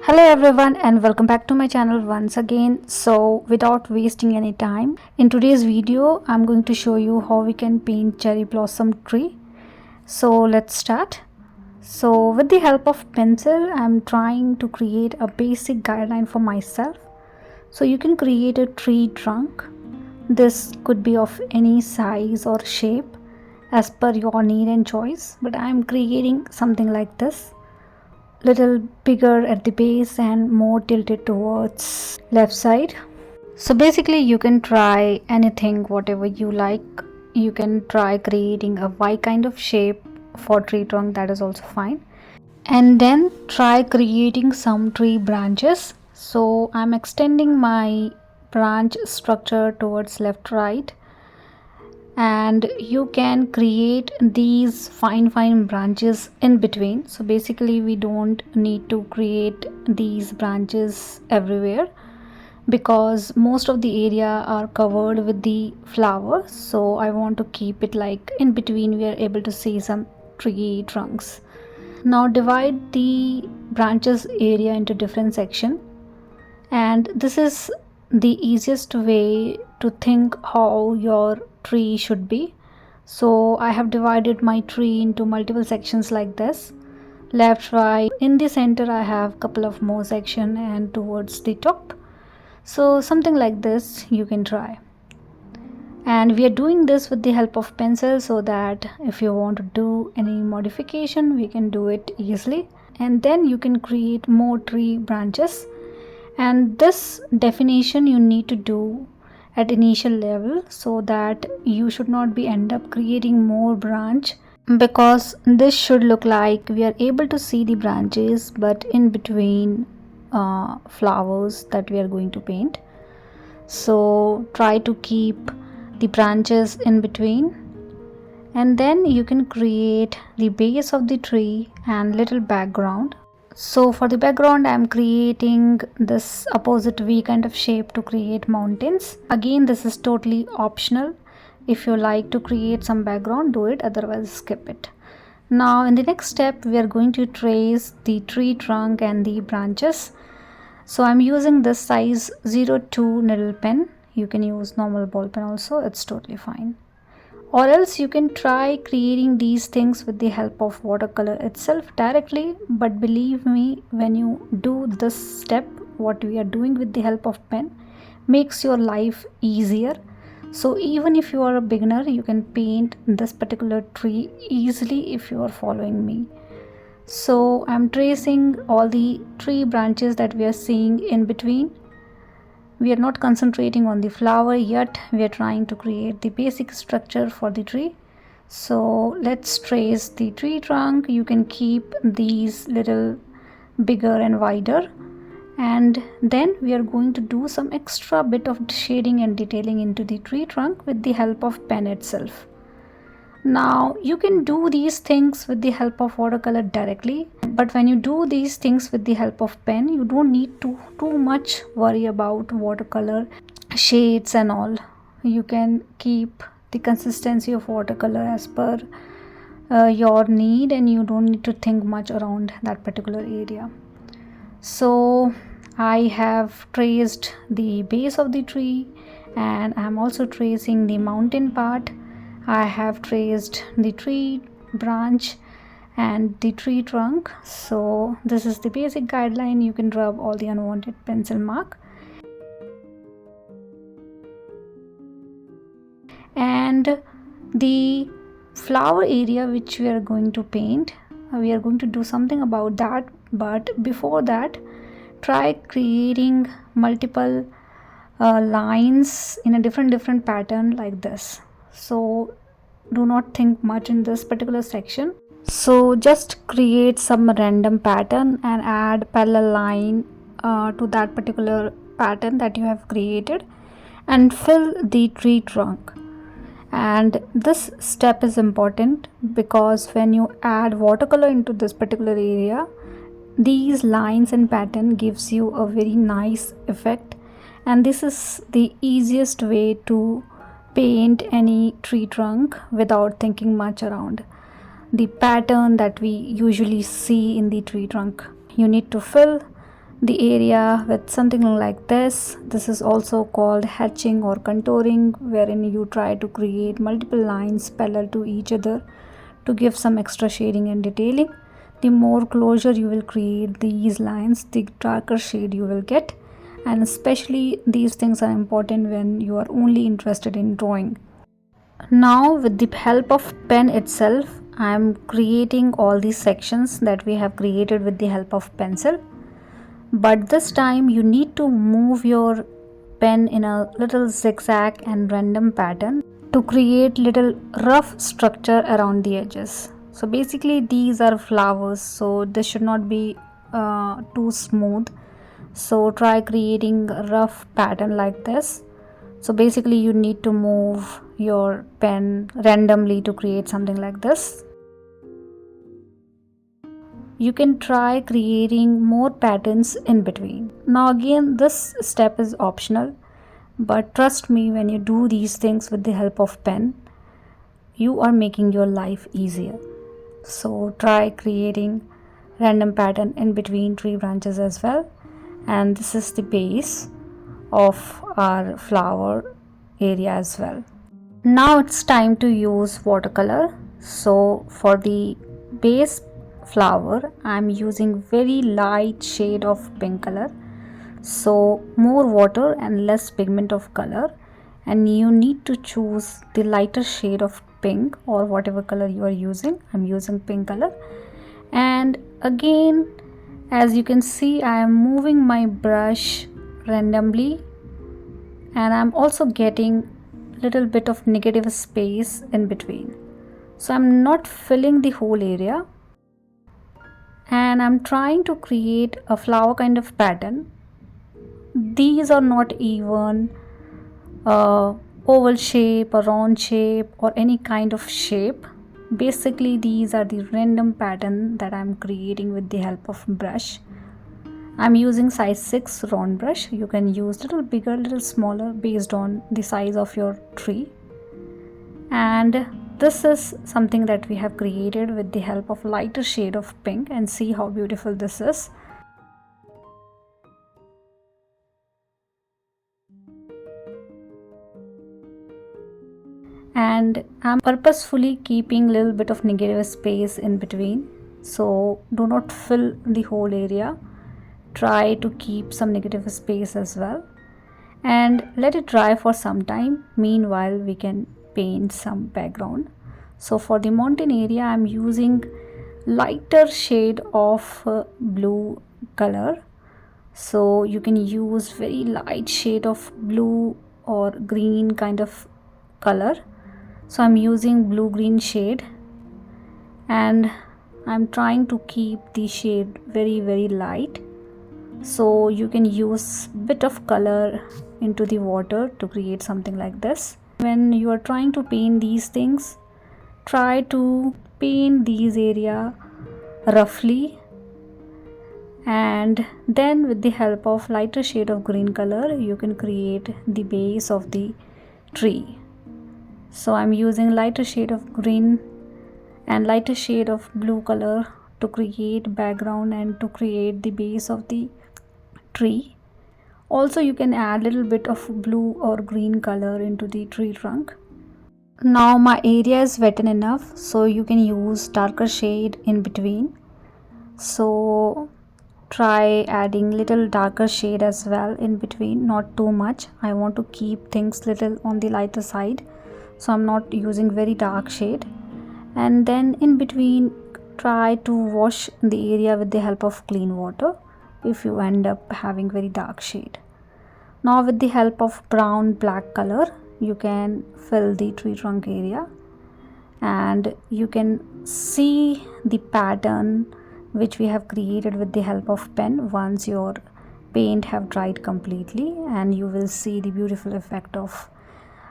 Hello everyone and welcome back to my channel once again. So without wasting any time, in today's video I'm going to show you how we can paint cherry blossom tree. So let's start. So with the help of pencil I'm trying to create a basic guideline for myself. So you can create a tree trunk. This could be of any size or shape as per your need and choice, but I'm creating something like this, little bigger at the base and more tilted towards left side. So basically you can try anything, whatever you like. You can try creating a Y kind of shape for tree trunk, that is also fine. And then try creating some tree branches. So I'm extending my branch structure towards left right, and you can create these fine branches in between. So basically we don't need to create these branches everywhere because most of the area are covered with the flowers. So I want to keep it like in between we are able to see some tree trunks. Now divide the branches area into different section, and this is the easiest way to think how your tree should be. So I have divided my tree into multiple sections like this, left, right. In the center I have couple of more section and towards the top. So something like this you can try. And we are doing this with the help of pencil so that if you want to do any modification we can do it easily, and then you can create more tree branches. And this definition you need to do at initial level so that you should not be end up creating more branch, because this should look like we are able to see the branches but in between flowers that we are going to paint. So try to keep the branches in between, and then you can create the base of the tree and little background. So for the background I'm creating this opposite V kind of shape to create mountains. Again, this is totally optional. If you like to create some background, do it, otherwise skip it. Now in the next step we are going to trace the tree trunk and the branches. So I'm using this size 02 needle pen. You can use normal ball pen also, it's totally fine. Or else you can try creating these things with the help of watercolor itself directly, but believe me, when you do this step, what we are doing with the help of pen makes your life easier. So even if you are a beginner, you can paint this particular tree easily if you are following me. So I'm tracing all the tree branches that we are seeing in between. We are not concentrating on the flower yet, we are trying to create the basic structure for the tree. So let's trace the tree trunk. You can keep these little bigger and wider, and then we are going to do some extra bit of shading and detailing into the tree trunk with the help of pen itself. Now you can do these things with the help of watercolor directly, but when you do these things with the help of pen you don't need to too much worry about watercolor shades and all. You can keep the consistency of watercolor as per your need, and you don't need to think much around that particular area. So I have traced the base of the tree and I'm also tracing the mountain part. I have traced the tree branch and the tree trunk. So this is the basic guideline. You can rub all the unwanted pencil mark. And the flower area which we are going to paint, we are going to do something about that, but before that try creating multiple lines in a different pattern like this. So do not think much in this particular section. So just create some random pattern and add parallel line to that particular pattern that you have created and fill the tree trunk. And this step is important because when you add watercolor into this particular area, these lines and pattern gives you a very nice effect, and this is the easiest way to paint any tree trunk without thinking much around the pattern that we usually see in the tree trunk. You need to fill the area with something like this. This is also called hatching or contouring, wherein you try to create multiple lines parallel to each other to give some extra shading and detailing. The more closure you will create these lines, the darker shade you will get, and especially these things are important when you are only interested in drawing. Now with the help of pen itself, I am creating all these sections that we have created with the help of pencil. But this time you need to move your pen in a little zigzag and random pattern to create little rough structure around the edges. So basically these are flowers, so this should not be too smooth. So try creating a rough pattern like this. So basically you need to move your pen randomly to create something like this. You can try creating more patterns in between. Now again, this step is optional, but trust me, when you do these things with the help of pen, you are making your life easier. So try creating random pattern in between tree branches as well. And this is the base of our flower area as well. Now it's time to use watercolor. So for the base flower, I'm using very light shade of pink color. So more water and less pigment of color, and you need to choose the lighter shade of pink or whatever color you are using. I'm using pink color. And again, as you can see, I am moving my brush randomly, and I'm also getting little bit of negative space in between. So I'm not filling the whole area, and I'm trying to create a flower kind of pattern. These are not even oval shape or round shape or any kind of shape. Basically these are the random pattern that I'm creating with the help of brush. I'm using size 6 round brush. You can use little bigger, little smaller based on the size of your tree. And this is something that we have created with the help of lighter shade of pink, and see how beautiful this is. And I'm purposefully keeping a little bit of negative space in between, so do not fill the whole area. Try to keep some negative space as well, and let it dry for some time. Meanwhile we can paint some background. So for the mountain area, I'm using lighter shade of blue color. So you can use very light shade of blue or green kind of color. So I'm using blue green shade, and I'm trying to keep the shade very light. So you can use bit of color into the water to create something like this. When you are trying to paint these things, try to paint these area roughly, and then with the help of lighter shade of green color you can create the base of the tree. So I'm using lighter shade of green and lighter shade of blue color to create background and to create the base of the tree. Also you can add little bit of blue or green color into the tree trunk. Now my area is wetted enough, so you can use darker shade in between. So try adding little darker shade as well in between, not too much. I want to keep things little on the lighter side, so I'm not using very dark shade. And then in between, try to wash the area with the help of clean water if you end up having very dark shade. Now with the help of brown black color, you can fill the tree trunk area, and you can see the pattern which we have created with the help of pen once your paint have dried completely, and you will see the beautiful effect of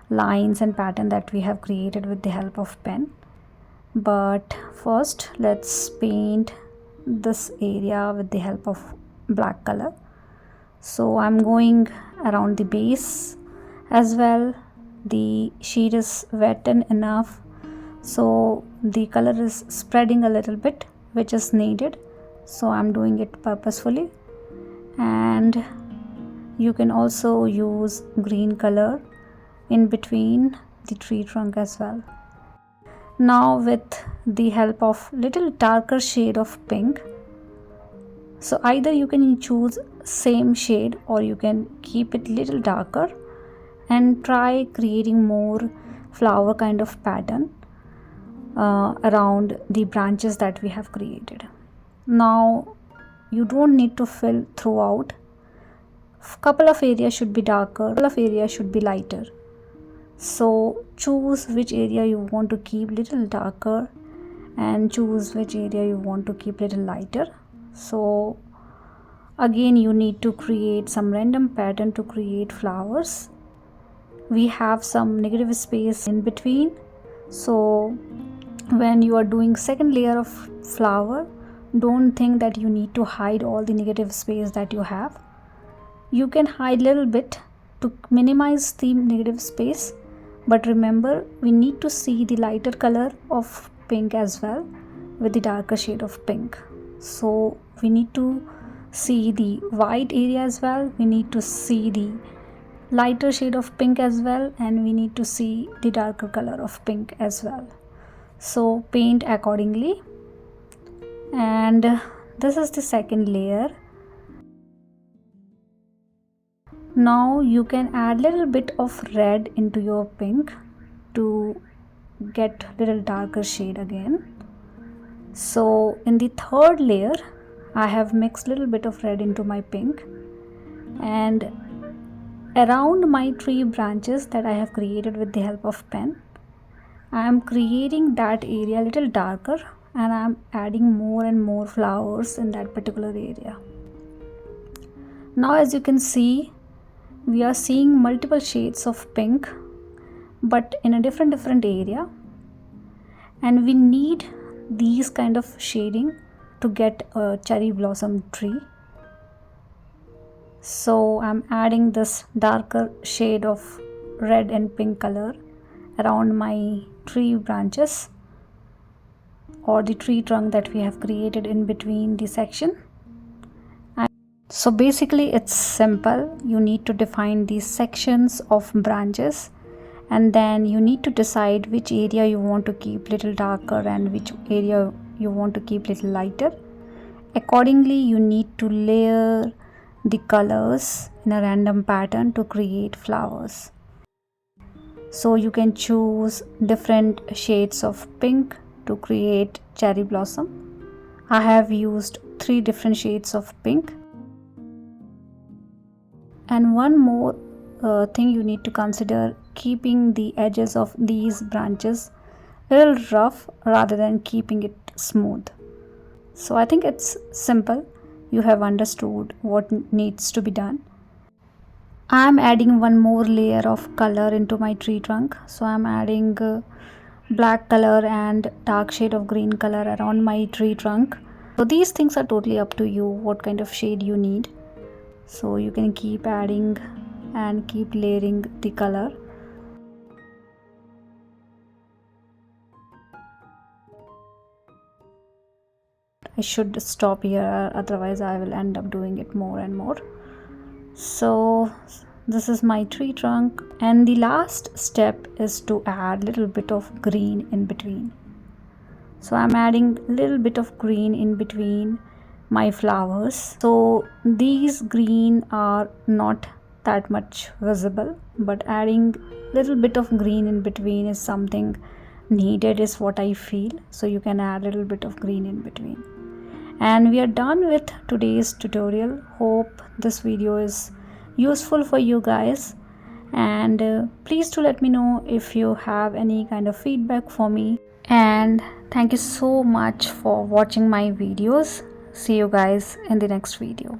lines and pattern that we have created with the help of pen. But first let's paint this area with the help of black color. So I'm going around the base as well. The sheet is wet enough, so the color is spreading a little bit, which is needed, so I'm doing it purposefully. and you can also use green color in between the tree trunk as well. Now with the help of little darker shade of pink, so either you can choose same shade or you can keep it little darker and try creating more flower kind of pattern around the branches that we have created. Now you don't need to fill throughout. Couple of areas should be darker, couple of areas should be lighter. So choose which area you want to keep little darker and choose which area you want to keep little lighter. So again you need to create some random pattern to create flowers. We have some negative space in between, so when you are doing second layer of flower, don't think that you need to hide all the negative space that you have. You can hide little bit to minimize the negative space, but remember we need to see the lighter color of pink as well with the darker shade of pink. So we need to see the white area as well, we need to see the lighter shade of pink as well, and we need to see the darker color of pink as well. So paint accordingly. And this is the second layer. Now you can add little bit of red into your pink to get little darker shade again. So in the third layer I have mixed little bit of red into my pink, and around my tree branches that I have created with the help of pen, I am creating that area a little darker and I am adding more and more flowers in that particular area. Now as you can see, we are seeing multiple shades of pink but in a different area, and we need these kind of shading to get a cherry blossom tree. So I'm adding this darker shade of red and pink color around my tree branches or the tree trunk that we have created in between the section. And so basically it's simple. You need to define these sections of branches, and then you need to decide which area you want to keep little darker and which area you want to keep little lighter. Accordingly you need to layer the colors in a random pattern to create flowers. So you can choose different shades of pink to create cherry blossom. I have used 3 different shades of pink. And one more thing you need to consider, keeping the edges of these branches a little rough rather than keeping it smooth. So I think it's simple. You have understood what needs to be done. I am adding one more layer of color into my tree trunk. So I am adding black color and dark shade of green color around my tree trunk. So these things are totally up to you what kind of shade you need. So you can keep adding and keep layering the color. I should stop here, otherwise I will end up doing it more and more. So this is my tree trunk, and the last step is to add little bit of green in between. So I'm adding little bit of green in between my flowers. So these green are not that much visible, but adding little bit of green in between is something needed, is what I feel. So you can add a little bit of green in between. And we are done with today's tutorial. Hope this video is useful for you guys, and please do let me know if you have any kind of feedback for me. And thank you so much for watching my videos. See you guys in the next video.